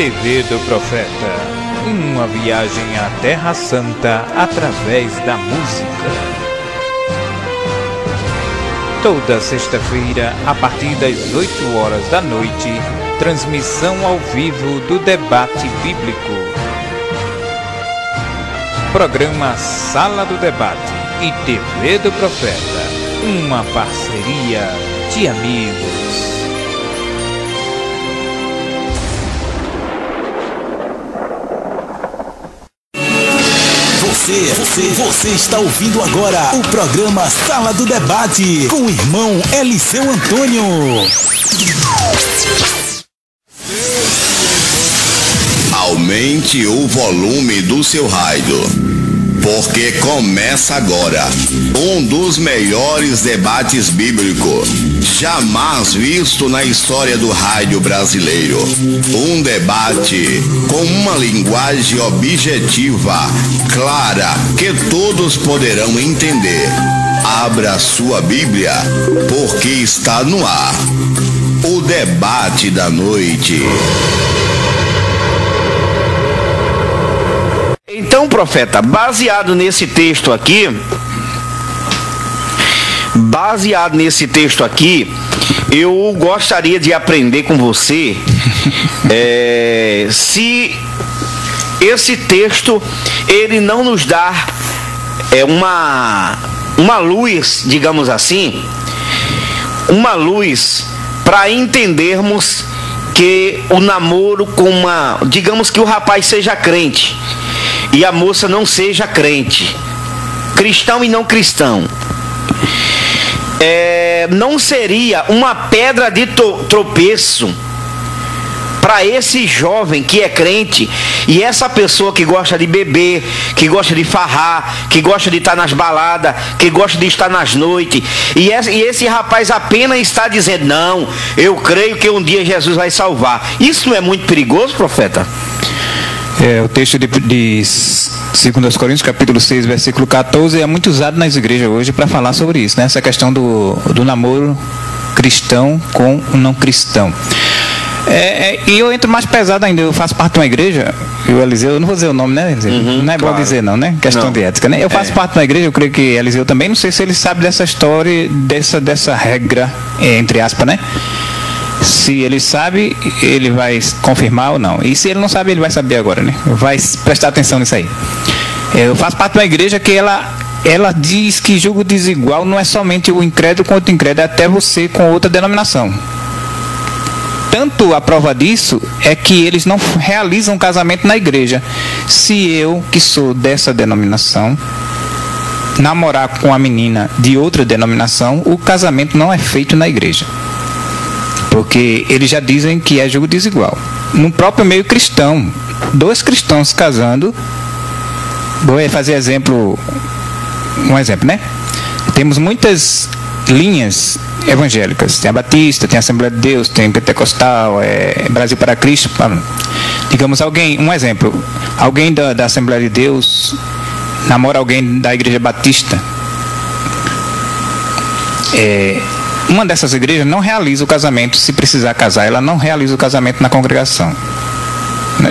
TV do Profeta, uma viagem à Terra Santa através da música. Toda sexta-feira, a partir das 8 horas da noite, transmissão ao vivo do debate bíblico. Programa Sala do Debate e TV do Profeta, uma parceria de amigos. Você está ouvindo agora o programa Sala do Debate com o irmão Eliseu Antônio. Aumente o volume do seu rádio, porque começa agora um dos melhores debates bíblicos jamais visto na história do rádio brasileiro. Um debate com uma linguagem objetiva, clara, que todos poderão entender. Abra sua Bíblia, porque está no ar o debate da noite. Então, profeta, baseado nesse texto aqui, eu gostaria de aprender com você se esse texto ele não nos dá uma luz, digamos assim, uma luz para entendermos que o namoro digamos que o rapaz seja crente e a moça não seja crente, cristão e não cristão, não seria uma pedra de tropeço para esse jovem que é crente e essa pessoa que gosta de beber, que gosta de farrar, que gosta de estar nas baladas, que gosta de estar nas noites, e esse rapaz apenas está dizendo: não, eu creio que um dia Jesus vai salvar. Isso não é muito perigoso, profeta? O texto de 2 Coríntios, capítulo 6, versículo 14, é muito usado nas igrejas hoje para falar sobre isso, né? Essa questão do namoro cristão com o não cristão. E eu entro mais pesado ainda. Eu faço parte de uma igreja, Eliseu, eu não vou dizer o nome, né, Eliseu? Não é bom dizer não, né? Questão não. De ética, né? Eu faço parte de uma igreja, eu creio que Eliseu também, não sei se ele sabe dessa história, dessa regra, entre aspas, né? Se ele sabe, ele vai confirmar ou não. E se ele não sabe, ele vai saber agora, né? Vai prestar atenção nisso aí. Eu faço parte de uma igreja que ela diz que julgo desigual não é somente o incrédulo com outro incrédulo, é até você com outra denominação. Tanto a prova disso é que eles não realizam casamento na igreja. Se eu, que sou dessa denominação, namorar com a menina de outra denominação, o casamento não é feito na igreja. Porque eles já dizem que é julgo desigual. No próprio meio cristão, 2 cristãos casando, vou fazer um exemplo, né? Temos muitas linhas evangélicas, tem a Batista, tem a Assembleia de Deus, tem Pentecostal, Brasil para Cristo. Digamos, um exemplo, alguém da Assembleia de Deus namora alguém da Igreja Batista. Uma dessas igrejas não realiza o casamento. Se precisar casar, ela não realiza o casamento na congregação.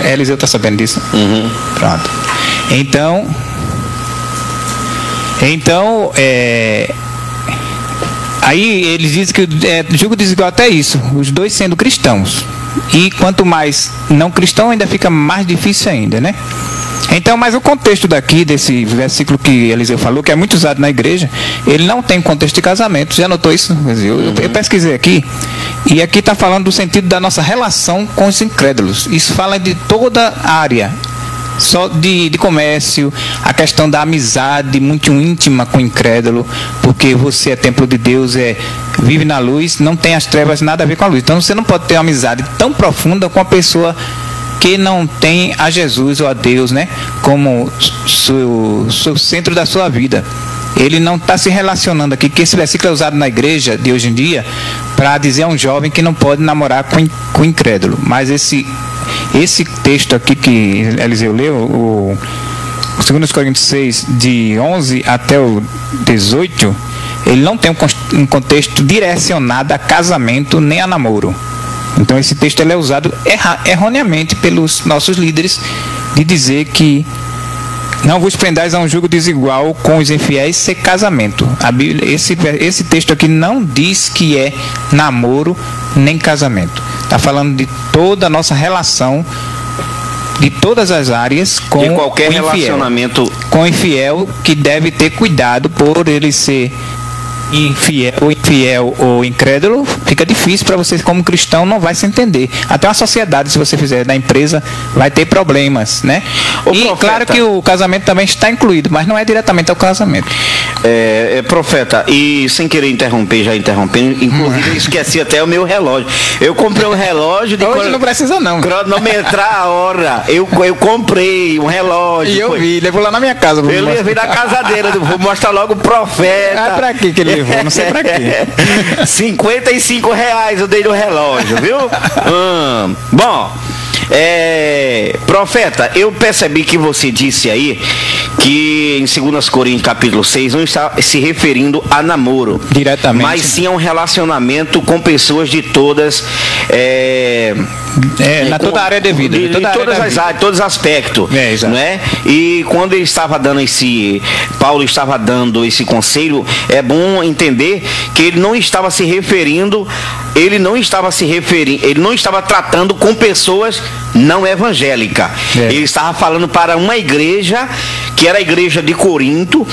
Eliseu está sabendo disso? Pronto. Então, aí eles dizem que julgo desigual até isso, os dois sendo cristãos. E quanto mais não cristão, ainda fica mais difícil ainda, né? Então, mas o contexto desse versículo que Eliseu falou, que é muito usado na igreja, ele não tem contexto de casamento. Já notou isso? Eu pesquisei aqui, e aqui está falando do sentido da nossa relação com os incrédulos. Isso fala de toda a área, só de comércio, a questão da amizade muito íntima com o incrédulo, porque você é templo de Deus, vive na luz, não tem as trevas nada a ver com a luz. Então você não pode ter uma amizade tão profunda com a pessoa que não tem a Jesus ou a Deus, né, como seu centro da sua vida. Ele não está se relacionando aqui, que esse versículo é usado na igreja de hoje em dia para dizer a um jovem que não pode namorar com incrédulo. Mas esse texto aqui que Eliseu leu, o 2 Coríntios 6, de 11 até o 18, ele não tem um contexto direcionado a casamento nem a namoro. Então esse texto ele é usado erroneamente pelos nossos líderes de dizer que não vos prendais a um jugo desigual com os infiéis sem casamento. A Bíblia, esse texto aqui não diz que é namoro nem casamento. Está falando de toda a nossa relação, de todas as áreas com de qualquer o infiel, relacionamento com o infiel, que deve ter cuidado por ele ser infiel ou incrédulo. Fica difícil para você, como cristão, não vai se entender. Até uma sociedade, se você fizer na empresa, vai ter problemas, né? E profeta, claro que o casamento também está incluído, mas não é diretamente ao casamento. Profeta, e sem querer interromper, já interrompendo, inclusive eu esqueci até o meu relógio. Eu comprei um relógio de Hoje não precisa não. cronometrar a hora. Eu comprei um relógio. E eu vi, levou lá na minha casa. Eu levei na casadeira, vou mostrar logo o profeta. Ah, pra que ele levou? Não sei pra quê. R$55 eu dei no relógio, viu? Bom, profeta, eu percebi que você disse aí que em 2 Coríntios capítulo 6 não está se referindo a namoro diretamente, mas sim a um relacionamento com pessoas de todas toda a área de vida, de todas as áreas, todos os aspectos, não é? E quando ele estava dando Paulo estava dando esse conselho, é bom entender que ele não estava se referindo, ele não estava tratando com pessoas não evangélicas. Ele estava falando para uma igreja que era a igreja de Corinto,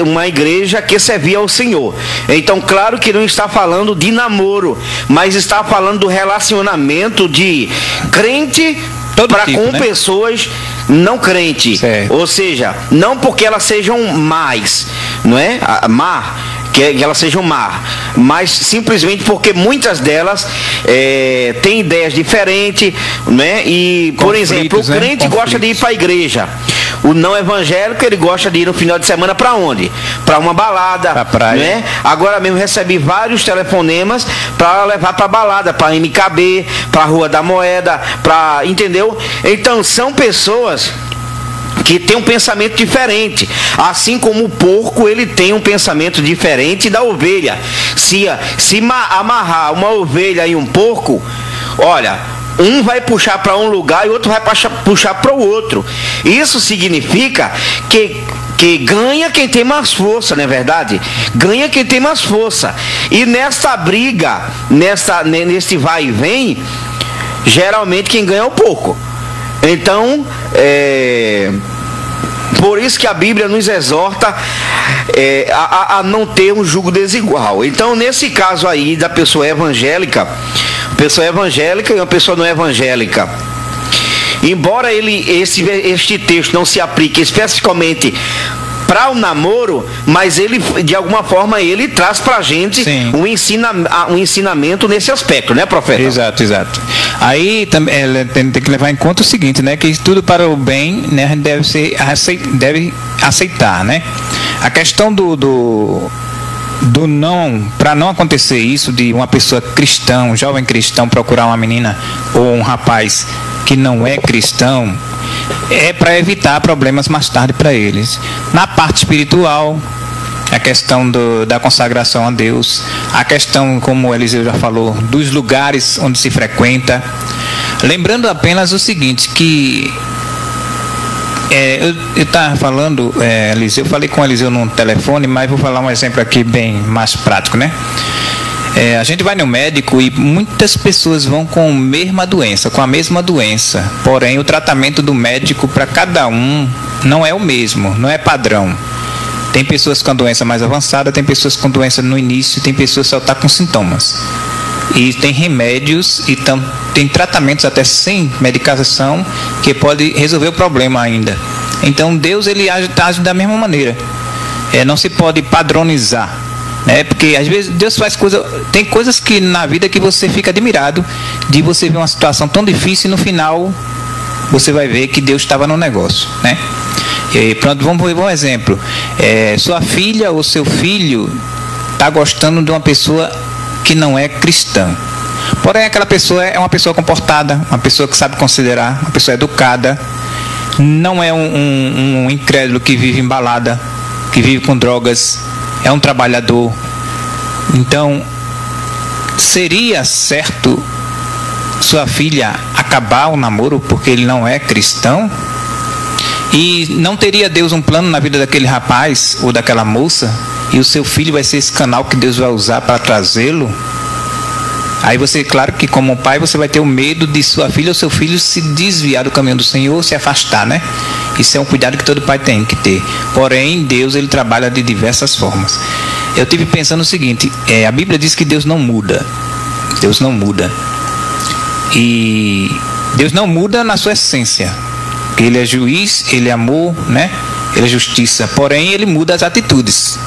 uma igreja que servia ao Senhor. Então, claro que não está falando de namoro, mas está falando do relacionamento de crente para com pessoas não crentes. Ou seja, não porque elas sejam más, não é? Que elas sejam má, mas simplesmente porque muitas delas têm ideias diferentes, né? E, por exemplo, o crente gosta de ir para a igreja. O não evangélico, ele gosta de ir no final de semana para onde? Para uma balada, pra praia, né? Agora mesmo recebi vários telefonemas para levar para balada, para MKB, para Rua da Moeda, entendeu? Então são pessoas que tem um pensamento diferente, assim como o porco ele tem um pensamento diferente da ovelha. Se amarrar uma ovelha e um porco, olha, um vai puxar para um lugar e outro vai puxar para o outro. Isso significa que ganha quem tem mais força, não é verdade? Ganha quem tem mais força. E nesta briga, nesse vai e vem, geralmente quem ganha é o porco. Então, por isso que a Bíblia nos exorta a não ter um jugo desigual. Então, nesse caso aí da pessoa evangélica e uma pessoa não evangélica, embora este texto não se aplique especificamente para o namoro, mas ele, de alguma forma, ele traz para a gente um ensinamento nesse aspecto, né, profeta? Exato. Aí tem que levar em conta o seguinte, né, que tudo para o bem, né, a gente deve aceitar, né? A questão do não, para não acontecer isso de uma pessoa cristã, um jovem cristão procurar uma menina ou um rapaz que não é cristão, é para evitar problemas mais tarde para eles. Na parte espiritual, a questão da consagração a Deus, a questão, como o Eliseu já falou, dos lugares onde se frequenta. Lembrando apenas o seguinte, que eu estava falando, Eliseu, eu falei com o Eliseu no telefone, mas vou falar um exemplo aqui bem mais prático, né? A gente vai no médico e muitas pessoas vão com a mesma doença, porém o tratamento do médico para cada um não é o mesmo, não é padrão. Tem pessoas com a doença mais avançada, tem pessoas com doença no início, tem pessoas que só estão com sintomas. E tem remédios e tem tratamentos até sem medicação que pode resolver o problema ainda. Então Deus ele age da mesma maneira. Não se pode padronizar. Porque às vezes Deus faz coisas, tem coisas que na vida que você fica admirado de você ver uma situação tão difícil e no final você vai ver que Deus estava no negócio, né? E pronto, vamos ver um exemplo. Sua filha ou seu filho está gostando de uma pessoa que não é cristã, porém aquela pessoa é uma pessoa comportada, uma pessoa que sabe considerar, uma pessoa educada, não é um incrédulo que vive em balada, que vive com drogas, é um trabalhador. Então seria certo sua filha acabar o namoro porque ele não é cristão? E não teria Deus um plano na vida daquele rapaz ou daquela moça? E o seu filho vai ser esse canal que Deus vai usar para trazê-lo? Aí você, claro que como pai, você vai ter o medo de sua filha ou seu filho se desviar do caminho do Senhor, se afastar, né? Isso é um cuidado que todo pai tem que ter. Porém, Deus, ele trabalha de diversas formas. Eu tive pensando o seguinte, a Bíblia diz que Deus não muda. Deus não muda. E Deus não muda na sua essência. Ele é juiz, ele é amor, né? Ele é justiça. Porém, ele muda as atitudes.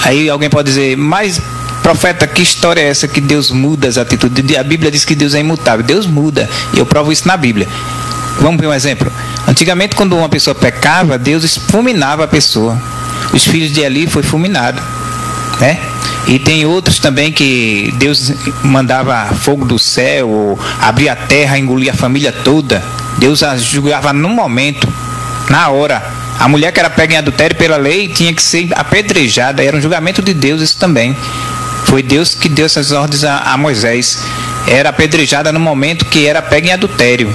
Aí alguém pode dizer, mas profeta, que história é essa que Deus muda as atitudes? A Bíblia diz que Deus é imutável. Deus muda. E eu provo isso na Bíblia. Vamos ver um exemplo. Antigamente, quando uma pessoa pecava, Deus fulminava a pessoa. Os filhos de Eli foi fulminado, né? E tem outros também que Deus mandava fogo do céu, ou abria a terra, engolia a família toda. Deus a julgava no momento, na hora. A mulher que era pega em adultério pela lei tinha que ser apedrejada. Era um julgamento de Deus isso também. Foi Deus que deu essas ordens a Moisés. Era apedrejada no momento que era pega em adultério.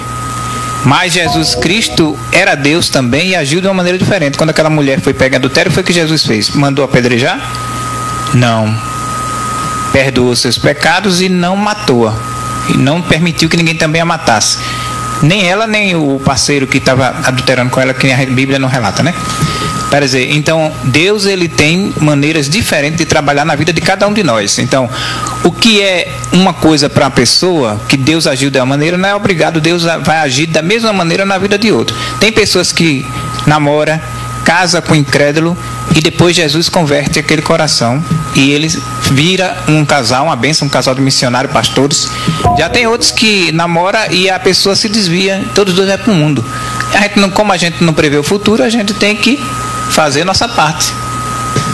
Mas Jesus Cristo era Deus também e agiu de uma maneira diferente. Quando aquela mulher foi pega em adultério, foi o que Jesus fez? Mandou apedrejar? Não. Perdoou seus pecados e não matou-a. E não permitiu que ninguém também a matasse. Nem ela, nem o parceiro que estava adulterando com ela, que a Bíblia não relata, né? Quer dizer, então, Deus, ele tem maneiras diferentes de trabalhar na vida de cada um de nós. Então, o que é uma coisa para a pessoa, que Deus agiu de uma maneira, não é obrigado, Deus vai agir da mesma maneira na vida de outro. Tem pessoas que namoram, casa com incrédulo, e depois Jesus converte aquele coração e ele vira um casal, uma bênção, um casal de missionários, pastores. Já tem outros que namora e a pessoa se desvia, todos dois vão para o mundo. Como a gente não prevê o futuro, a gente tem que fazer nossa parte,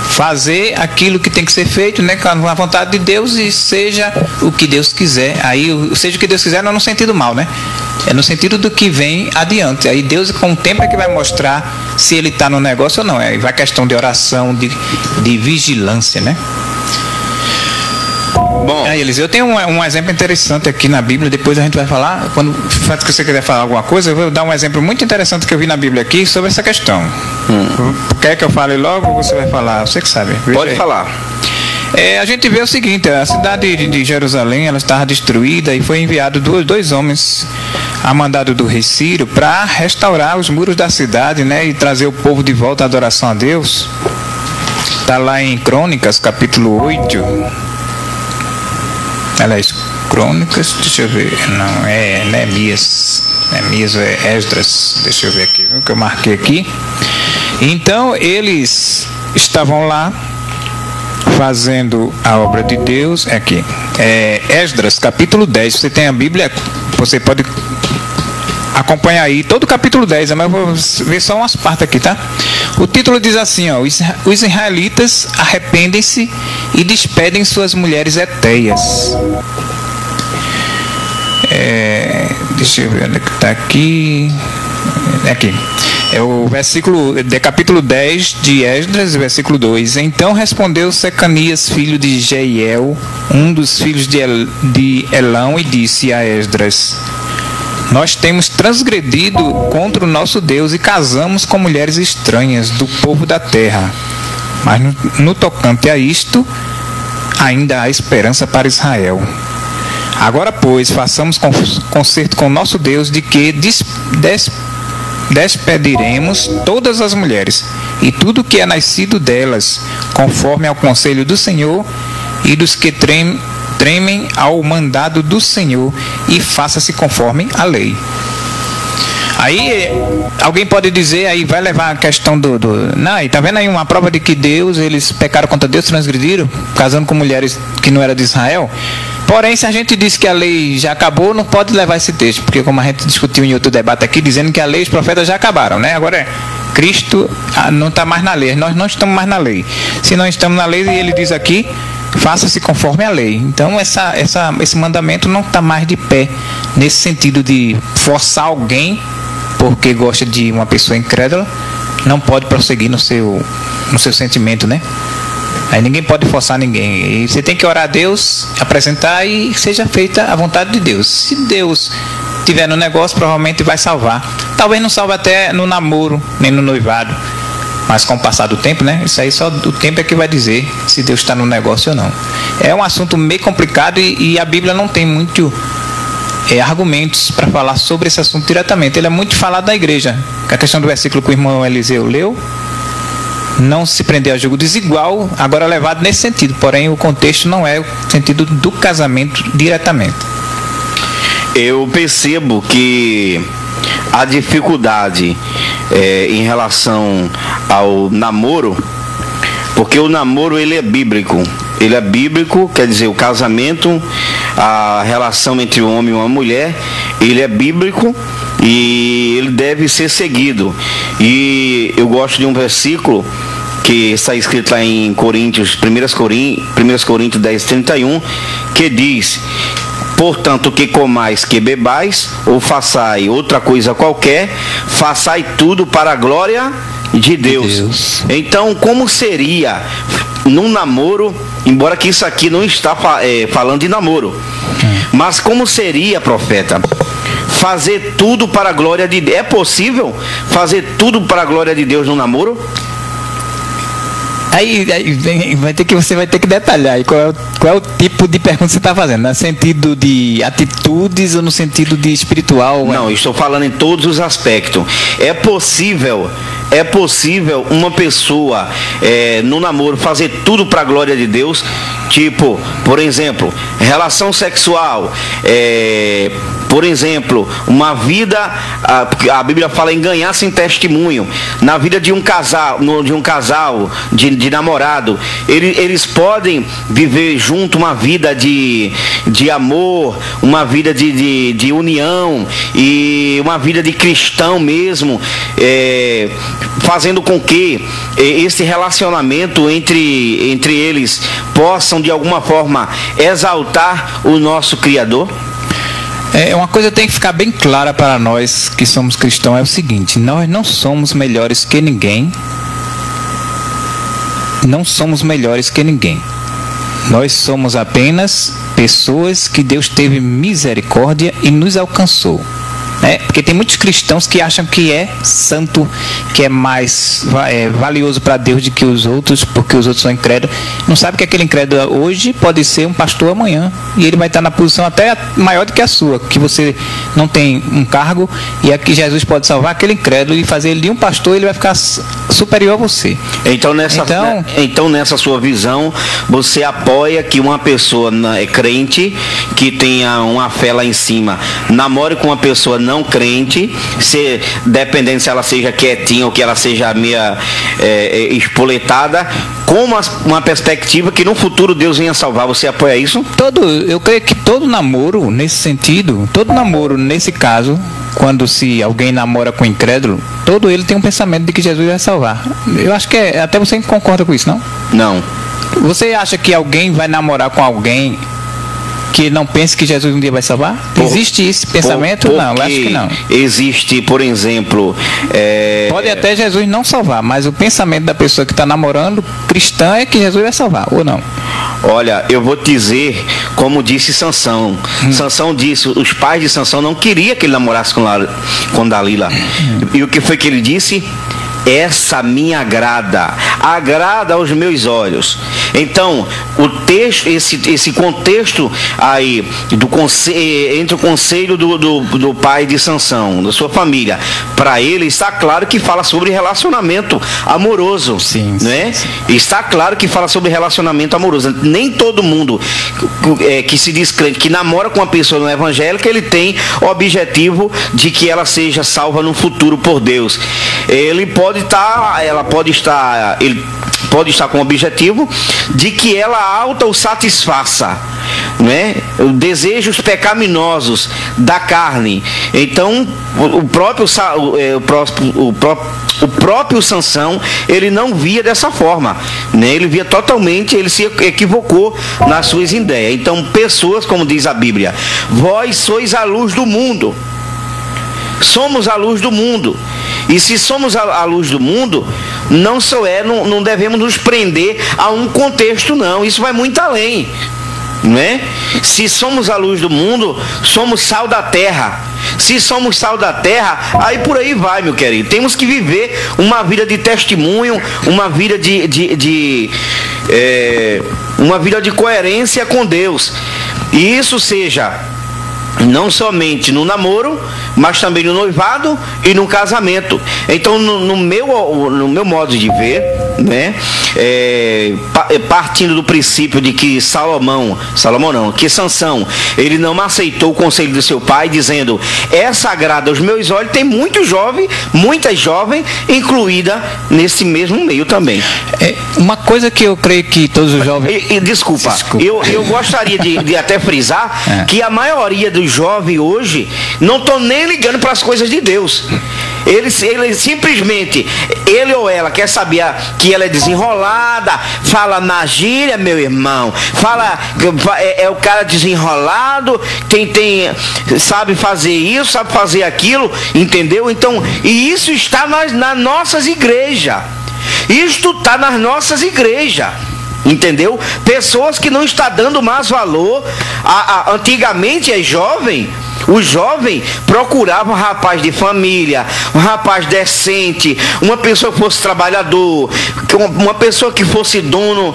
fazer aquilo que tem que ser feito, né, com a vontade de Deus, e seja o que Deus quiser. Aí, seja o que Deus quiser, não no sentido mal, né? É no sentido do que vem adiante. Aí Deus, com o tempo, é que vai mostrar se ele está no negócio ou não. Aí vai questão de oração, de vigilância, né? Bom, aí, Eliseu, eu tenho um exemplo interessante aqui na Bíblia. Depois a gente vai falar. Quando você quiser falar alguma coisa, eu vou dar um exemplo muito interessante que eu vi na Bíblia aqui sobre essa questão. Quer que eu fale logo ou você vai falar? Você que sabe. Pode falar. A gente vê o seguinte: a cidade de Jerusalém, ela estava destruída e foi enviado dois homens a mandado do rei Ciro para restaurar os muros da cidade, né, e trazer o povo de volta à adoração a Deus. Está lá em Crônicas, capítulo 8. Aliás, Crônicas, deixa eu ver, não, é Neemias, é Esdras, deixa eu ver aqui, o que eu marquei aqui. Então, eles estavam lá fazendo a obra de Deus, aqui, Esdras, capítulo 10, você tem a Bíblia, você pode acompanhar aí, todo o capítulo 10, mas eu vou ver só umas partes aqui, tá? O título diz assim, ó: os israelitas arrependem-se e despedem suas mulheres hetéias. Deixa eu ver onde é que está aqui. Aqui. É o versículo de capítulo 10 de Esdras, versículo 2. Então respondeu Secanias, filho de Jeiel, um dos filhos de Elão, e disse a Esdras: nós temos transgredido contra o nosso Deus e casamos com mulheres estranhas do povo da terra. Mas no tocante a isto, ainda há esperança para Israel. Agora, pois, façamos concerto com o nosso Deus de que despediremos todas as mulheres e tudo que é nascido delas, conforme ao conselho do Senhor e dos que tremem ao mandado do Senhor, e faça-se conforme a lei. Aí alguém pode dizer, aí vai levar a questão não, e tá vendo aí uma prova de que eles pecaram contra Deus, transgrediram, casando com mulheres que não eram de Israel. Porém, se a gente diz que a lei já acabou, não pode levar esse texto, porque como a gente discutiu em outro debate aqui, dizendo que a lei e os profetas já acabaram, né? Agora Cristo não está mais na lei, nós não estamos mais na lei. Se não estamos na lei, ele diz aqui: faça-se conforme a lei. Então esse mandamento não está mais de pé, nesse sentido de forçar alguém porque gosta de uma pessoa incrédula, não pode prosseguir no seu sentimento, né? Aí ninguém pode forçar ninguém. E você tem que orar a Deus, apresentar e seja feita a vontade de Deus. Se Deus tiver no negócio, provavelmente vai salvar. Talvez não salve até no namoro, nem no noivado. Mas com o passar do tempo, né? Isso aí só o tempo é que vai dizer se Deus está no negócio ou não. É um assunto meio complicado e a Bíblia não tem muito argumentos para falar sobre esse assunto diretamente. Ele é muito falado da igreja. A questão do versículo que o irmão Eliseu leu, não se prender a julgo desigual, agora levado nesse sentido. Porém, o contexto não é o sentido do casamento diretamente. Eu percebo que a dificuldade em relação ao namoro, porque o namoro ele é bíblico. Ele é bíblico, quer dizer, o casamento, a relação entre um homem e uma mulher, ele é bíblico e ele deve ser seguido. E eu gosto de um versículo que está escrito lá em Coríntios, 1 Coríntios 10:31, que diz: portanto, que comais, que bebais, ou façai outra coisa qualquer, façai tudo para a glória de Deus. Então, como seria num namoro, embora que isso aqui não está falando de namoro, mas como seria, profeta, fazer tudo para a glória de Deus? É possível fazer tudo para a glória de Deus no namoro? Aí você vai ter que detalhar aí qual é o tipo de pergunta que você está fazendo, no sentido de atitudes ou no sentido de espiritual? Não, estou falando em todos os aspectos. É possível uma pessoa no namoro fazer tudo para a glória de Deus? Tipo, por exemplo, relação sexual, por exemplo, uma vida, a Bíblia fala em ganhar sem testemunho, na vida de um casal, de namorado, eles podem viver junto uma vida de amor, uma vida de união e uma vida de cristão mesmo, fazendo com que esse relacionamento entre eles possam de alguma forma exaltar o nosso Criador? Uma coisa tem que ficar bem clara para nós que somos cristãos, é o seguinte: nós não somos melhores que ninguém. Não somos melhores que ninguém. Nós somos apenas pessoas que Deus teve misericórdia e nos alcançou. Porque tem muitos cristãos que acham que é santo, que é mais valioso para Deus do que os outros, porque os outros são incrédulos. Não sabe que aquele incrédulo hoje pode ser um pastor amanhã, e ele vai estar na posição até maior do que a sua, que você não tem um cargo, e aqui Jesus pode salvar aquele incrédulo e fazer ele de um pastor, ele vai ficar superior a você. Então nessa sua visão, você apoia que uma pessoa crente, que tenha uma fé lá em cima, namore com uma pessoa não crente, dependendo se ela seja quietinha ou que ela seja meia espoletada, com uma perspectiva que no futuro Deus venha salvar. Você apoia isso? Eu creio que todo namoro, nesse sentido, todo namoro, nesse caso, quando se alguém namora com incrédulo, todo ele tem um pensamento de que Jesus vai salvar. Eu acho que até você concorda com isso, não? Não. Você acha que alguém vai namorar com alguém que não pense que Jesus um dia vai salvar? Existe esse pensamento? Não, eu acho que não. Existe, por exemplo... Pode até Jesus não salvar, mas o pensamento da pessoa que está namorando cristã é que Jesus vai salvar, ou não? Olha, eu vou te dizer, como disse Sansão. Sansão disse, os pais de Sansão não queriam que ele namorasse com Dalila. E o que foi que ele disse? Essa me agrada aos meus olhos. Então, o texto, esse contexto aí entre o conselho do pai de Sansão, da sua família, para ele está claro que fala sobre relacionamento amoroso. Sim, né? Sim. Está claro que fala sobre relacionamento amoroso. Nem todo mundo que se diz crente, que namora com uma pessoa no evangélico, ele tem o objetivo de que ela seja salva no futuro por Deus. Ele pode estar com o objetivo de que ela auto o satisfaça, né? Desejos pecaminosos da carne. Então o próprio Sansão, ele não via dessa forma, né? Ele via totalmente, ele se equivocou nas suas ideias. Então, pessoas, como diz a Bíblia, vós sois a luz do mundo. Somos a luz do mundo. E se somos a luz do mundo, não devemos nos prender a um contexto, não. Isso vai muito além, não é? Se somos a luz do mundo, somos sal da terra. Se somos sal da terra, aí por aí vai, meu querido. Temos que viver uma vida de testemunho, uma vida uma vida de coerência com Deus. E isso seja não somente no namoro, mas também no noivado e no casamento. Então, no meu modo de ver, né, partindo do princípio de que que Sansão, ele não aceitou o conselho do seu pai, dizendo: é sagrado aos meus olhos. Tem muita jovem incluída nesse mesmo meio também. Uma coisa que eu creio que todos os jovens... Desculpa. Eu gostaria de até frisar que a maioria dos jovens hoje não estão nem ligando para as coisas de Deus. Ele simplesmente, ele ou ela quer saber que ela é desenrolada, fala na gíria, meu irmão, é o cara desenrolado, sabe fazer isso, sabe fazer aquilo, entendeu? Então, e isso está nas nossas igrejas. Isto está nas nossas igrejas. Entendeu? Pessoas que não estão dando mais valor. Antigamente os jovens procuravam um rapaz de família, um rapaz decente, uma pessoa que fosse trabalhador, uma pessoa que fosse dono,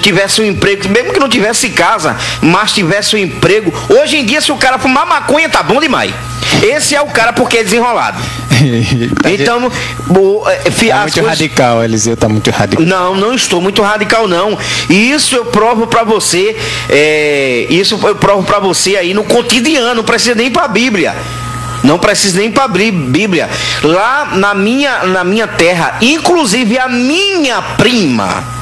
tivesse um emprego, mesmo que não tivesse casa, mas tivesse um emprego. Hoje em dia, se o cara fumar maconha, tá bom demais. Esse é o cara porque é desenrolado. Então, muito radical, Eliseu, tá muito radical. Não estou muito radical, não. E isso eu provo para você. Isso eu provo para você aí no cotidiano. Não precisa nem para a Bíblia. Não precisa nem para abrir Bíblia. Lá na minha terra, inclusive a minha prima,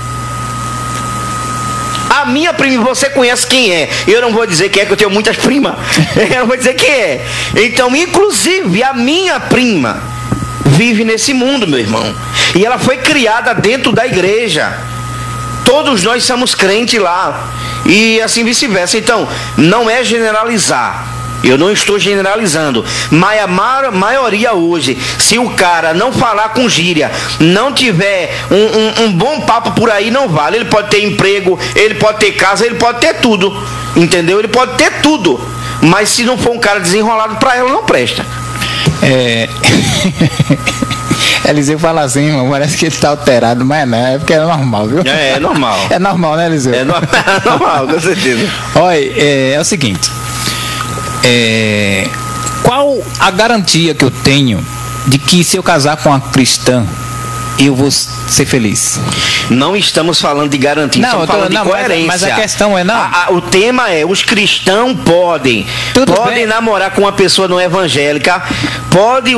você conhece quem é. Eu não vou dizer quem é, que eu tenho muitas primas. Eu não vou dizer quem é. Então, inclusive, a minha prima vive nesse mundo, meu irmão. E ela foi criada dentro da igreja. Todos nós somos crentes lá. E assim vice-versa. Então, não é generalizar. Eu não estou generalizando, mas a maioria hoje, se o cara não falar com gíria, não tiver um bom papo por aí, não vale. Ele pode ter emprego, ele pode ter casa, ele pode ter tudo, entendeu? Ele pode ter tudo, mas se não for um cara desenrolado, para ela não presta. Eliseu fala assim, parece que ele está alterado, mas não, é porque é normal, viu? É normal. É normal, né, Eliseu? É normal, com certeza. Olha, é o seguinte... qual a garantia que eu tenho de que se eu casar com uma cristã, eu vou ser feliz? Não estamos falando de garantia, estamos falando de coerência. Mas a questão é o tema é, os cristãos podem namorar com uma pessoa não evangélica.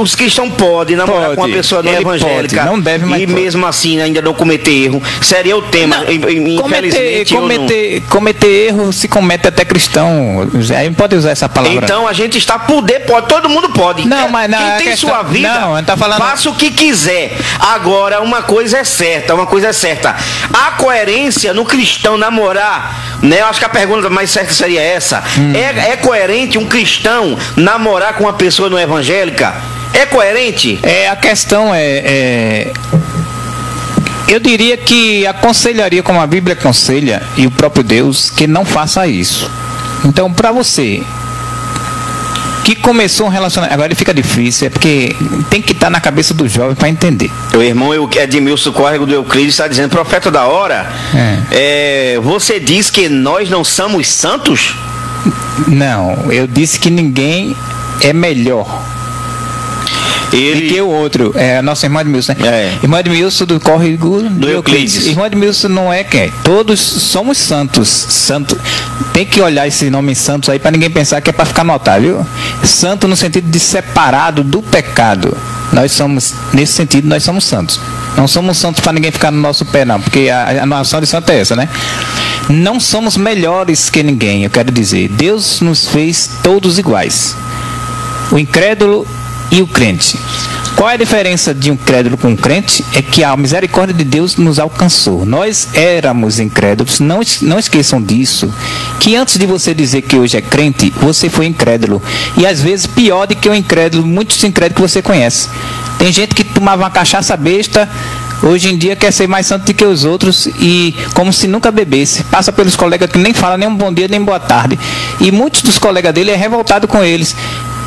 Os cristãos podem namorar com uma pessoa não evangélica. Não deve, mas e mesmo assim ainda não cometer erro. Seria o tema. Infelizmente, cometer erro se comete até cristão. Aí não pode usar essa palavra. Então a gente está pode, todo mundo pode. Não, mas não. Quem tem sua vida, tá falando... faça o que quiser. Agora, uma coisa é certa. A coerência no cristão namorar, né? Eu acho que a pergunta mais certa seria essa. É coerente um cristão namorar com uma pessoa não evangélica? É coerente? A questão eu diria que aconselharia, como a Bíblia aconselha, e o próprio Deus, que não faça isso. Então, para você que começou um relacionamento, agora ele fica difícil, porque tem que estar na cabeça do jovem para entender. O irmão Edmilson Córrego do Euclides está dizendo: profeta da hora, você diz que nós não somos santos? Não, eu disse que ninguém é melhor do que o outro. É a nossa irmã Edmilson, né? Irmã Edmilson do Córrego do Euclides. Irmã Edmilson não é quem? Todos somos santos. Santo. Tem que olhar esse nome santos aí para ninguém pensar que é para ficar no altar, viu? Santo no sentido de separado do pecado. Nós somos, nesse sentido, nós somos santos. Não somos santos para ninguém ficar no nosso pé, não, porque a noção de santo é essa, né? Não somos melhores que ninguém, eu quero dizer. Deus nos fez todos iguais. O incrédulo e o crente. Qual é a diferença de um incrédulo com um crente? É que a misericórdia de Deus nos alcançou. Nós éramos incrédulos, não esqueçam disso, que antes de você dizer que hoje é crente, você foi incrédulo. E às vezes pior do que o incrédulo, muitos incrédulos que você conhece. Tem gente que tomava uma cachaça besta, hoje em dia quer ser mais santo do que os outros e como se nunca bebesse. Passa pelos colegas que nem fala nem um bom dia nem boa tarde. E muitos dos colegas dele é revoltado com eles,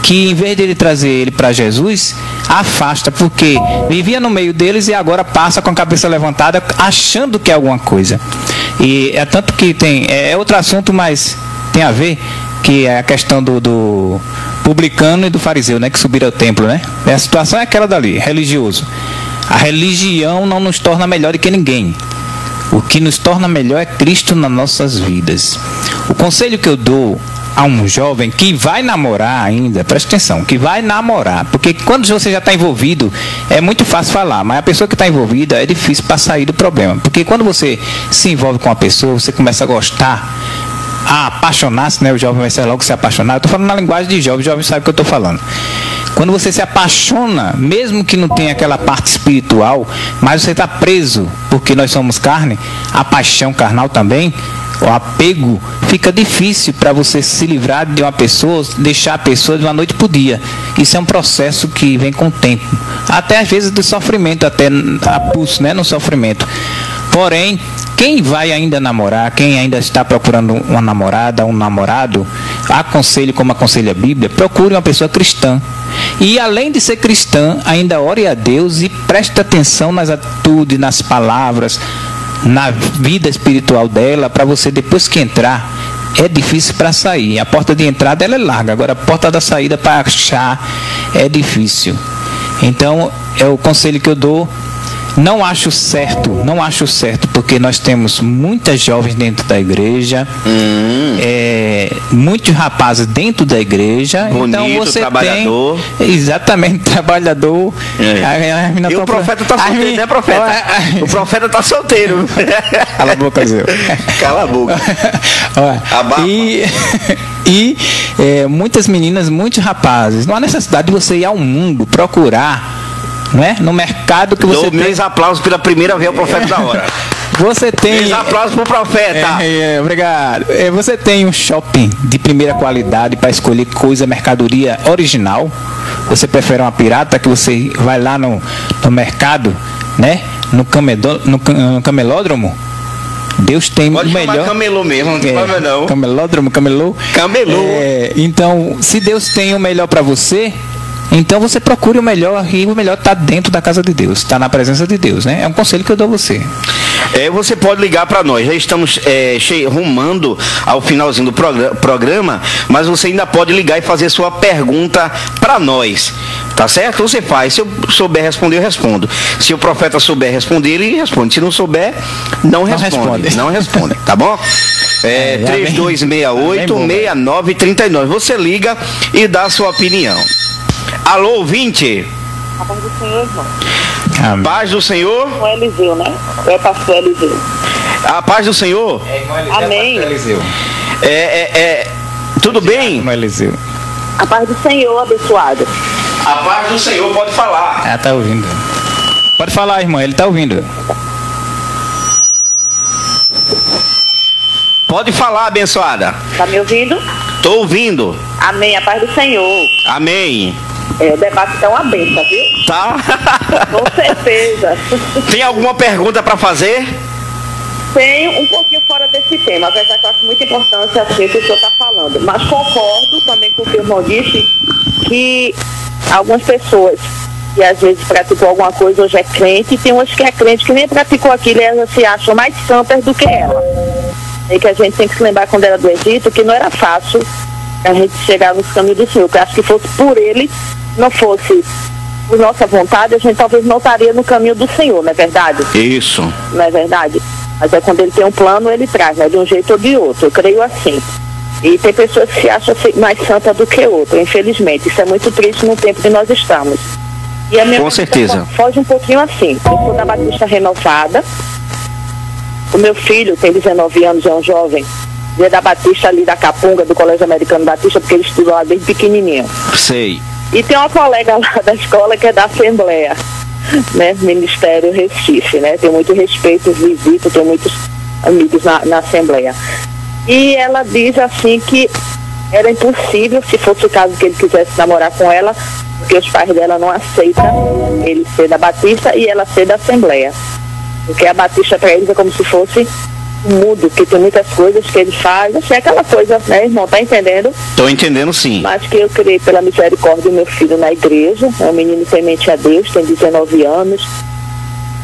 que em vez de ele trazer ele para Jesus, afasta, porque vivia no meio deles e agora passa com a cabeça levantada achando que é alguma coisa. E é tanto que tem, é outro assunto, mas tem a ver, que é a questão do publicano e do fariseu, né, que subiram ao templo, né? A situação é aquela dali, religioso. A religião não nos torna melhor do que ninguém. O que nos torna melhor é Cristo nas nossas vidas. O conselho que eu dou a um jovem que vai namorar ainda, presta atenção, que vai namorar, porque quando você já está envolvido, é muito fácil falar, mas a pessoa que está envolvida é difícil para sair do problema, porque quando você se envolve com uma pessoa, você começa a gostar, a apaixonar-se, né? O jovem vai ser logo se apaixonar. Eu estou falando na linguagem de jovem, o jovem sabe o que eu estou falando. Quando você se apaixona, mesmo que não tenha aquela parte espiritual, mas você está preso, porque nós somos carne, a paixão carnal também, o apego, fica difícil para você se livrar de uma pessoa, deixar a pessoa de uma noite para o dia. Isso é um processo que vem com o tempo, até às vezes do sofrimento, até a pulso, né, no sofrimento. Porém, quem vai ainda namorar, quem ainda está procurando uma namorada, um namorado, aconselho como aconselha a Bíblia, procure uma pessoa cristã. E além de ser cristã, ainda ore a Deus e preste atenção nas atitudes, nas palavras, na vida espiritual dela, para você, depois que entrar, é difícil para sair. A porta de entrada ela é larga, agora a porta da saída para achar é difícil. Então, é o conselho que eu dou. Não acho certo, porque nós temos muitas jovens dentro da igreja, muitos rapazes dentro da igreja. Bonito, então você trabalhador. Tem, exatamente, trabalhador. E o profeta está solteiro, né, profeta? O profeta está solteiro. Cala a boca, Zé. Cala a boca. E muitas meninas, muitos rapazes. Não há necessidade de você ir ao mundo procurar, não é? No mercado que você tem. Meus aplausos pela primeira vez ao profeta da hora. Você tem. Meus aplausos pro profeta. Obrigado. Você tem um shopping de primeira qualidade para escolher coisa, mercadoria original. Você prefere uma pirata que você vai lá no mercado, né? No camelódromo. Deus tem o melhor. Camelô mesmo, não tem problema não. Camelódromo, camelô. Então, se Deus tem o melhor para você, então você procure o melhor, e o melhor está dentro da casa de Deus, está na presença de Deus, né? É um conselho que eu dou a você. Você pode ligar para nós, já estamos rumando ao finalzinho do programa, mas você ainda pode ligar e fazer sua pergunta para nós, tá certo? Você faz, se eu souber responder, eu respondo. Se o profeta souber responder, ele responde. Se não souber, não responde. Não responde, tá bom? 3268-6939. Você liga e dá a sua opinião. Alô, ouvinte? A paz do Senhor, irmão. Amém. Paz do Senhor? O Eliseu, né? É o pastor Eliseu. A paz do Senhor? Amém. Tudo bem? Eliseu. A paz do Senhor, abençoado. A paz do Senhor, pode falar. Tá ouvindo. Pode falar, irmã, ele tá ouvindo. Pode falar, abençoada. Tá me ouvindo? Tô ouvindo. Amém, a paz do Senhor. Amém. O debate tá uma benção, viu? Tá? Com certeza. Tem alguma pergunta para fazer? Tenho um pouquinho fora desse tema, apesar que eu acho muita importância assim, o que o senhor está falando. Mas concordo também com o que o irmão disse, que algumas pessoas que às vezes praticou alguma coisa hoje é crente, e tem umas que é crente que nem praticou aquilo e elas se acham mais santas do que ela. E que a gente tem que se lembrar quando era do Egito, que não era fácil a gente chegar nos caminhos do Senhor. Que eu acho que fosse por ele, não fosse por nossa vontade, a gente talvez não estaria no caminho do Senhor, não é verdade? Isso. Não é verdade? Mas é quando ele tem um plano, ele traz, né? De um jeito ou de outro. Eu creio assim. E tem pessoas que se acham mais santa do que outra, infelizmente. Isso é muito triste no tempo que nós estamos. E a minha com certeza. Foge um pouquinho assim. Eu sou da Batista Renovada. O meu filho tem 19 anos, é um jovem. Ele é da Batista ali da Capunga, do Colégio Americano Batista, porque ele estudou lá desde pequenininho. Sei. E tem uma colega lá da escola que é da Assembleia, né? Ministério Recife, né? Tenho muito respeito, visito, tenho muitos amigos na Assembleia. E ela diz assim que era impossível, se fosse o caso que ele quisesse namorar com ela, porque os pais dela não aceitam ele ser da Batista e ela ser da Assembleia. Porque a Batista para eles é como se fosse um mudo, que tem muitas coisas que ele faz, assim, aquela coisa, né, irmão, tá entendendo? Tô entendendo, sim. Mas que eu criei pela misericórdia do meu filho na igreja, é um menino temente a Deus, tem 19 anos,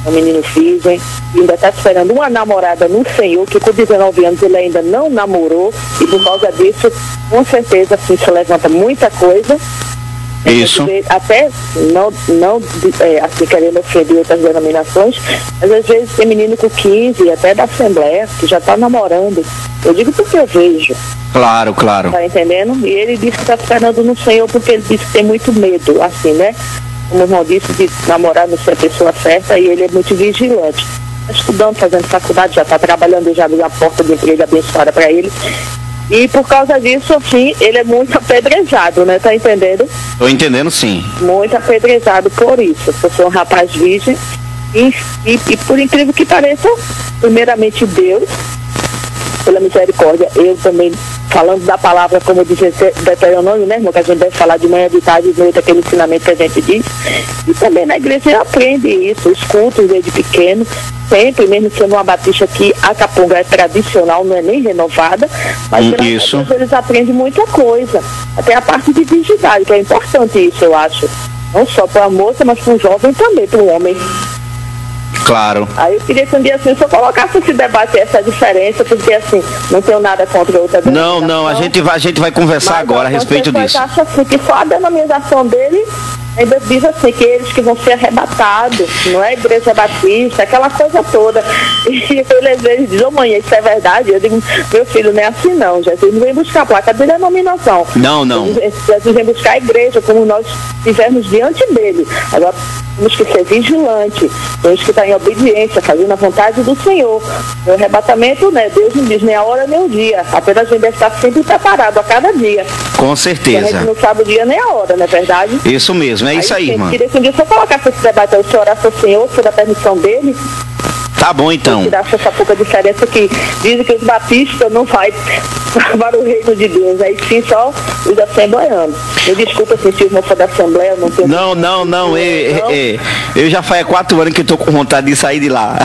é um menino virgem, e ainda está esperando uma namorada no Senhor, que com 19 anos ele ainda não namorou, e por causa disso, com certeza, assim, se levanta muita coisa. Isso. Até não assim, querendo ofender outras denominações, mas às vezes tem menino com 15, até da Assembleia, que já está namorando. Eu digo porque eu vejo. Claro, claro. Tá entendendo? E ele disse que está esperando no Senhor porque ele disse que tem muito medo, assim, né? Como o irmão disse, de namorar não ser a pessoa certa, e ele é muito vigilante. Está estudando, fazendo faculdade, já está trabalhando, já abriu uma porta de emprego abençoada para ele. E por causa disso, assim, ele é muito apedrejado, né? Tá entendendo? Tô entendendo, sim. Muito apedrejado por isso. Eu sou um rapaz virgem e por incrível que pareça, primeiramente Deus, pela misericórdia, eu também, falando da palavra, como diz Deuteronômio, né, irmão, que a gente deve falar de manhã, de tarde, de noite, aquele ensinamento que a gente diz. E também na igreja aprende isso, os cultos desde pequeno, sempre, mesmo sendo uma batista que a Capunga é tradicional, não é nem renovada, mas isso. Eles aprendem muita coisa. Até a parte de virgindade, que é importante isso, eu acho. Não só para a moça, mas para o jovem também, para o homem. Claro. Aí eu queria que um dia assim, se eu colocasse esse debate, essa diferença, porque assim, não tenho nada contra outra denominação. Não, a gente vai conversar agora a respeito disso. Mas acha assim, que só a denominação dele ainda diz assim, que eles que vão ser arrebatados, não é a igreja batista, aquela coisa toda. E ele às vezes diz, mãe, isso é verdade? Eu digo, meu filho, não é assim não, Jesus não vem buscar a placa de denominação. Não. Jesus vem buscar a igreja, como nós estivermos diante dele. Agora, temos que ser vigilantes, temos que estar em obediência, fazendo a vontade do Senhor. O arrebatamento, né, Deus não diz nem a hora nem o dia, apenas a gente deve estar sempre preparado a cada dia. Com certeza. A gente não sabe o dia nem a hora, não é verdade? Isso mesmo, é isso aí, irmã. Queria que um dia, se eu colocasse esse debate, o senhor orasse ao Senhor, se da permissão dele. Tá bom, então. Tirasse essa pouca diferença que dizem que os batistas não vai para o reino de Deus, aí sim só os assembleanos. Me desculpa se o irmão for da Assembleia, não tenho... Não, eu já faz 4 anos que estou com vontade de sair de lá.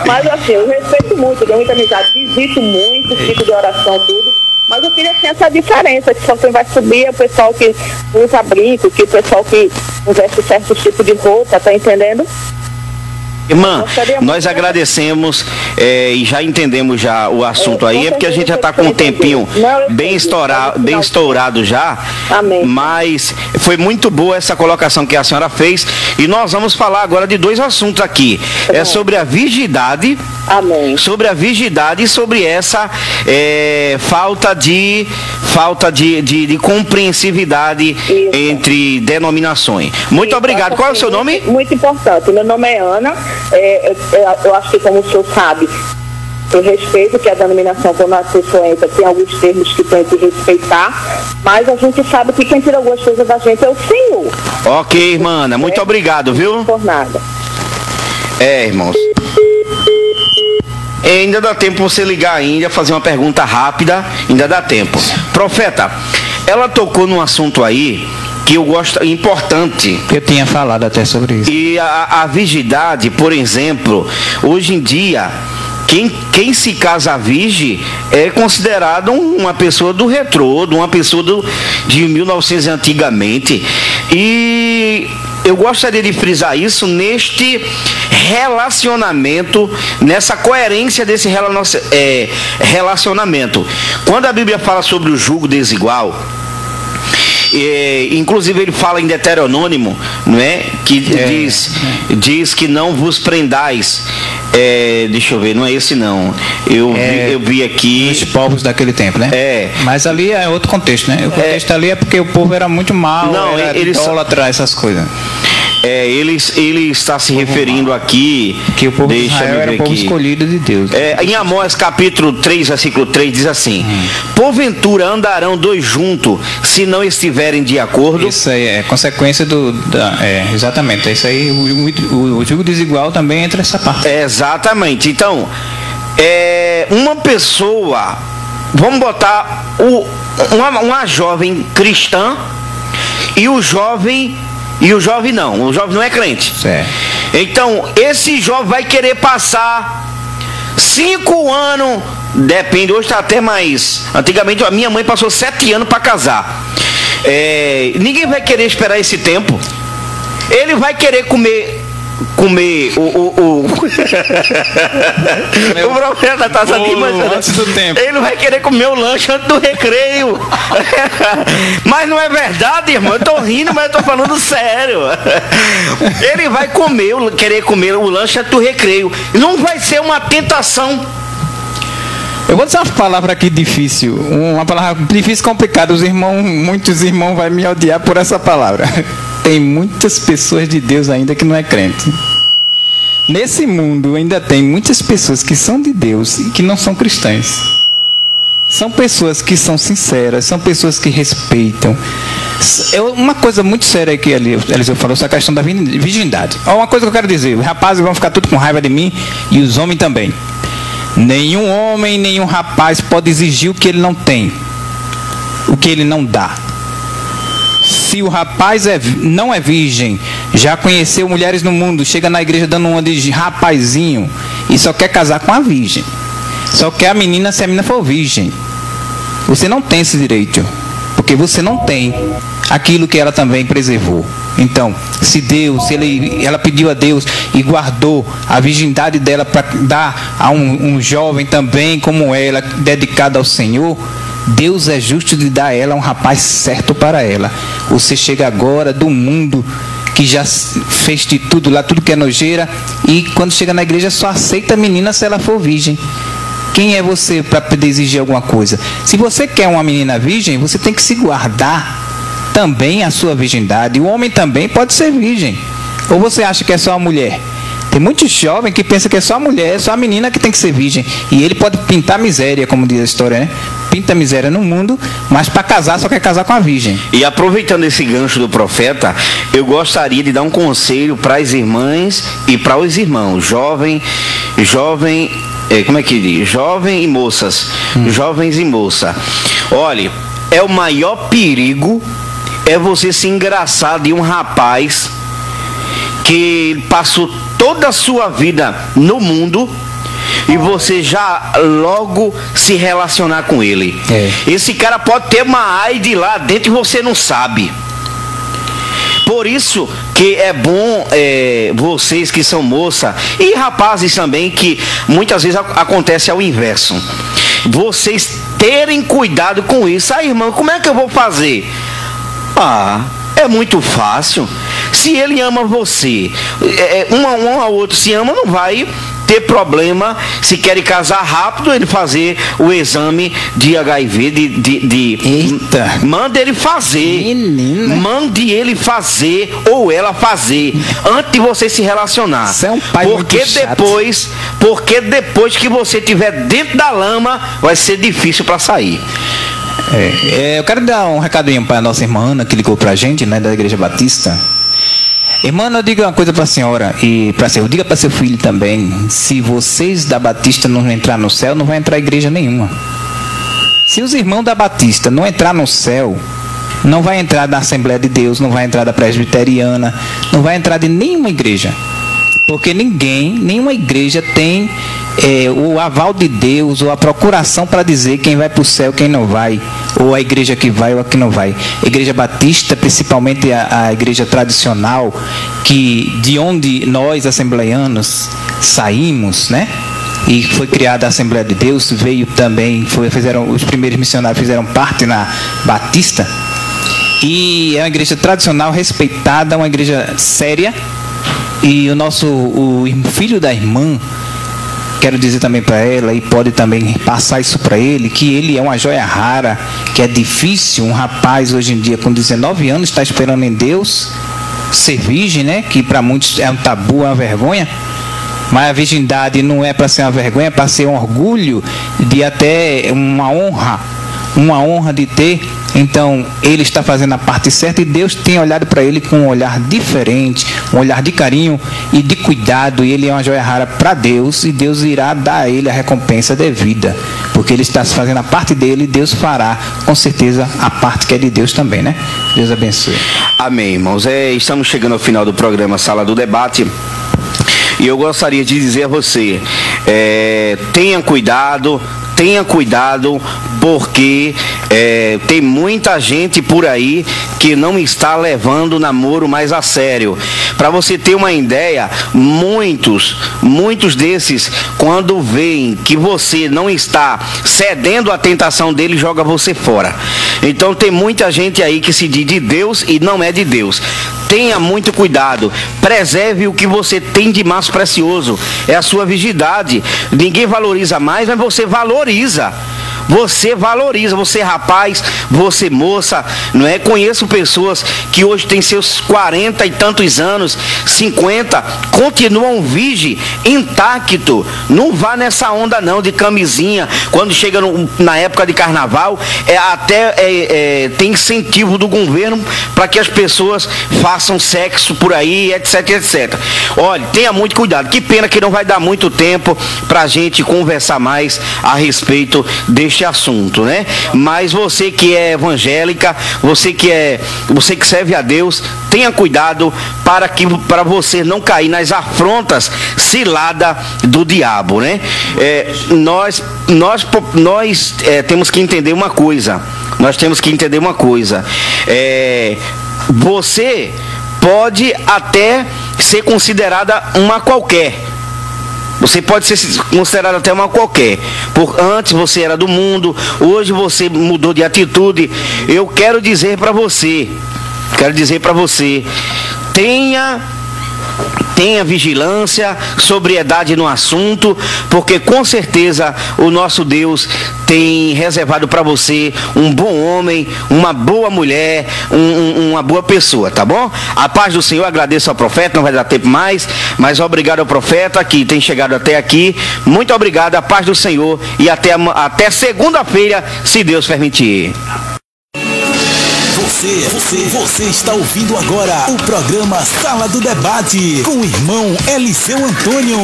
Mas assim, eu respeito muito, tenho muita amizade, visito muito, fico de oração, tudo. Mas eu queria ter essa diferença, que só quem vai subir é o pessoal que usa brinco, que o pessoal que veste certo tipo de roupa, tá entendendo? Irmã, nós agradecemos e já entendemos já o assunto aí, é porque a gente já está com um tempinho bem estourado já. Amém. Mas foi muito boa essa colocação que a senhora fez e nós vamos falar agora de 2 assuntos aqui. É sobre a virgindade. Amém. Sobre a virgindade e sobre essa falta de compreensividade entre denominações. Muito obrigado. Qual é o seu nome? Muito importante. Meu nome é Ana. Eu acho que, como o senhor sabe, eu respeito que a denominação, quando a pessoa entra, tem alguns termos que tem que respeitar, mas a gente sabe que quem tira algumas coisas da gente é o Senhor. Ok, irmã, muito obrigado, viu? Não por nada. Irmãos. Ainda dá tempo você ligar ainda, fazer uma pergunta rápida, ainda dá tempo. Profeta, ela tocou num assunto aí que eu gosto, importante. Eu tinha falado até sobre isso. E a virgindade, por exemplo, hoje em dia, quem se casa virgem é considerado uma pessoa do retrô, uma pessoa de 1900 antigamente. E eu gostaria de frisar isso neste relacionamento, nessa coerência desse relacionamento. Quando a Bíblia fala sobre o jugo desigual, inclusive ele fala em Deuteronômio, não é? Que diz que não vos prendais. Deixa eu ver, não é esse não. Eu vi aqui. Os povos daquele tempo, né? Mas ali é outro contexto, né? O contexto ali é porque o povo era muito mau, era idólatra, essas coisas. Ele está se referindo aqui, que o povo de Israel era o povo escolhido de Deus. Em Amós capítulo 3, versículo 3 diz assim: porventura andarão dois juntos se não estiverem de acordo. Isso aí é consequência exatamente, é isso aí. O jugo desigual também entra nessa parte. Exatamente. Então, uma pessoa, vamos botar uma jovem cristã e o jovem não é crente. Certo. Então, esse jovem vai querer passar 5 anos, depende, hoje está até mais. Antigamente, a minha mãe passou 7 anos para casar. Ninguém vai querer esperar esse tempo. Ele vai querer comer o profeta está antes do tempo. Ele vai querer comer o lanche antes do recreio. Mas não é verdade, irmão. Eu tô rindo, mas eu tô falando sério. Ele vai querer comer o lanche antes do recreio. Não vai ser uma tentação. Eu vou dizer uma palavra aqui difícil, uma palavra difícil, complicada. Muitos irmãos vão me odiar por essa palavra. Tem muitas pessoas de Deus ainda que não é crente. Nesse mundo ainda tem muitas pessoas que são de Deus e que não são cristãs. São pessoas que são sinceras, são pessoas que respeitam. Uma coisa muito séria que Eliseu falou, essa questão da virgindade. Uma coisa que eu quero dizer: os rapazes vão ficar tudo com raiva de mim e os homens também. Nenhum homem, nenhum rapaz pode exigir o que ele não tem, o que ele não dá. Se o rapaz não é virgem, já conheceu mulheres no mundo, chega na igreja dando uma de rapazinho e só quer casar com a virgem, só quer a menina se a menina for virgem, você não tem esse direito, porque você não tem aquilo que ela também preservou. Então, se ela pediu a Deus e guardou a virgindade dela para dar a um jovem também como ela, dedicado ao Senhor, Deus é justo de dar a ela um rapaz certo para ela. Você chega agora do mundo que já fez de tudo lá, tudo que é nojeira, e quando chega na igreja só aceita a menina se ela for virgem. Quem é você para poder exigir alguma coisa? Se você quer uma menina virgem, você tem que se guardar também a sua virgindade. O homem também pode ser virgem. Ou você acha que é só a mulher? Tem muitos jovens que pensam que é só a mulher, é só a menina que tem que ser virgem. E ele pode pintar miséria, como diz a história, né? Pinta miséria no mundo, mas para casar só quer casar com a virgem. E aproveitando esse gancho do profeta, eu gostaria de dar um conselho para as irmãs e para os irmãos, jovem, como é que diz? Jovem e moças, jovens e moça. Olha, o maior perigo é você se engraçar de um rapaz que passou toda a sua vida no mundo e você já logo se relacionar com ele. Esse cara pode ter uma AIDS lá dentro e você não sabe. Por isso que é bom vocês que são moça e rapazes também, que muitas vezes acontece ao inverso, vocês terem cuidado com isso. Irmã, como é que eu vou fazer? É muito fácil. Se ele ama você, um ao outro se ama, não vai ter problema. Se querem casar rápido, ele fazer o exame de HIV, Eita. Manda ele fazer. Menina. Mande ele fazer ou ela fazer antes de você se relacionar. Você é um pai muito chato. Porque depois que você estiver dentro da lama, vai ser difícil para sair. Eu quero dar um recadinho para a nossa irmã Ana, que ligou para a gente, né, da Igreja Batista. Irmã, eu digo uma coisa para a senhora e para você, diga para seu filho também: se vocês da Batista não entrar no céu, não vai entrar igreja nenhuma. Se os irmãos da Batista não entrar no céu, não vai entrar da Assembleia de Deus, não vai entrar da Presbiteriana, não vai entrar de nenhuma igreja. Porque nenhuma igreja tem o aval de Deus ou a procuração para dizer quem vai para o céu, quem não vai, ou a igreja que vai ou a que não vai. A Igreja Batista, principalmente a igreja tradicional, de onde nós assembleianos saímos, né? E foi criada a Assembleia de Deus, veio também, os primeiros missionários fizeram parte na Batista, e é uma igreja tradicional, respeitada, uma igreja séria. E o filho da irmã, quero dizer também para ela, e pode também passar isso para ele, que ele é uma joia rara, que é difícil um rapaz hoje em dia com 19 anos estar esperando em Deus ser virgem, né? Que para muitos é um tabu, é uma vergonha. Mas a virgindade não é para ser uma vergonha, é para ser um orgulho, de até uma honra de ter. Então ele está fazendo a parte certa e Deus tem olhado para ele com um olhar diferente, um olhar de carinho e de cuidado, e ele é uma joia rara para Deus, e Deus irá dar a ele a recompensa devida, porque ele está fazendo a parte dele, e Deus fará com certeza a parte que é de Deus também, né? Deus abençoe. Amém, irmãos. Estamos chegando ao final do programa Sala do Debate. E eu gostaria de dizer a você, tenha cuidado, porque tem muita gente por aí que não está levando o namoro mais a sério. Para você ter uma ideia, muitos desses, quando veem que você não está cedendo à tentação dele, joga você fora. Então tem muita gente aí que se diz de Deus e não é de Deus. Tenha muito cuidado, preserve o que você tem de mais precioso, é a sua virgindade. Ninguém valoriza mais, mas você valoriza. Você rapaz, você moça, não é? Conheço pessoas que hoje têm seus 40 e tantos anos, 50, continuam virgem, intacto. Não vá nessa onda não de camisinha. Quando chega na época de carnaval, tem incentivo do governo para que as pessoas façam sexo por aí, etc, etc. Olha, tenha muito cuidado. Que pena que não vai dar muito tempo para a gente conversar mais a respeito deste assunto, né? Mas você que é evangélica, você que serve a Deus, tenha cuidado para você não cair nas afrontas cilada do diabo, né? Nós temos que entender uma coisa. Você pode até ser considerada uma qualquer. Você pode ser considerado até uma qualquer. Antes você era do mundo, hoje você mudou de atitude. Eu quero dizer para você, tenha vigilância, sobriedade no assunto, porque com certeza o nosso Deus tem reservado para você um bom homem, uma boa mulher, uma boa pessoa, tá bom? A paz do Senhor, agradeço ao profeta, não vai dar tempo mais, mas obrigado ao profeta que tem chegado até aqui. Muito obrigado, a paz do Senhor, e até segunda-feira, se Deus permitir. Você está ouvindo agora o programa Sala do Debate com o irmão Eliseu Antônio.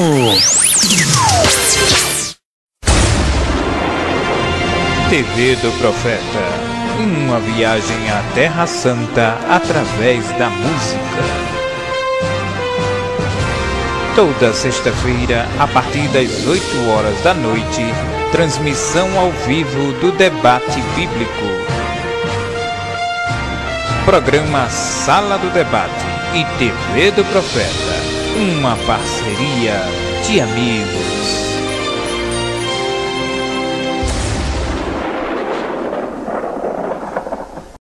TV do Profeta, uma viagem à Terra Santa através da música. Toda sexta-feira, a partir das 8 horas da noite, transmissão ao vivo do debate bíblico. Programa Sala do Debate e TV do Profeta, uma parceria de amigos.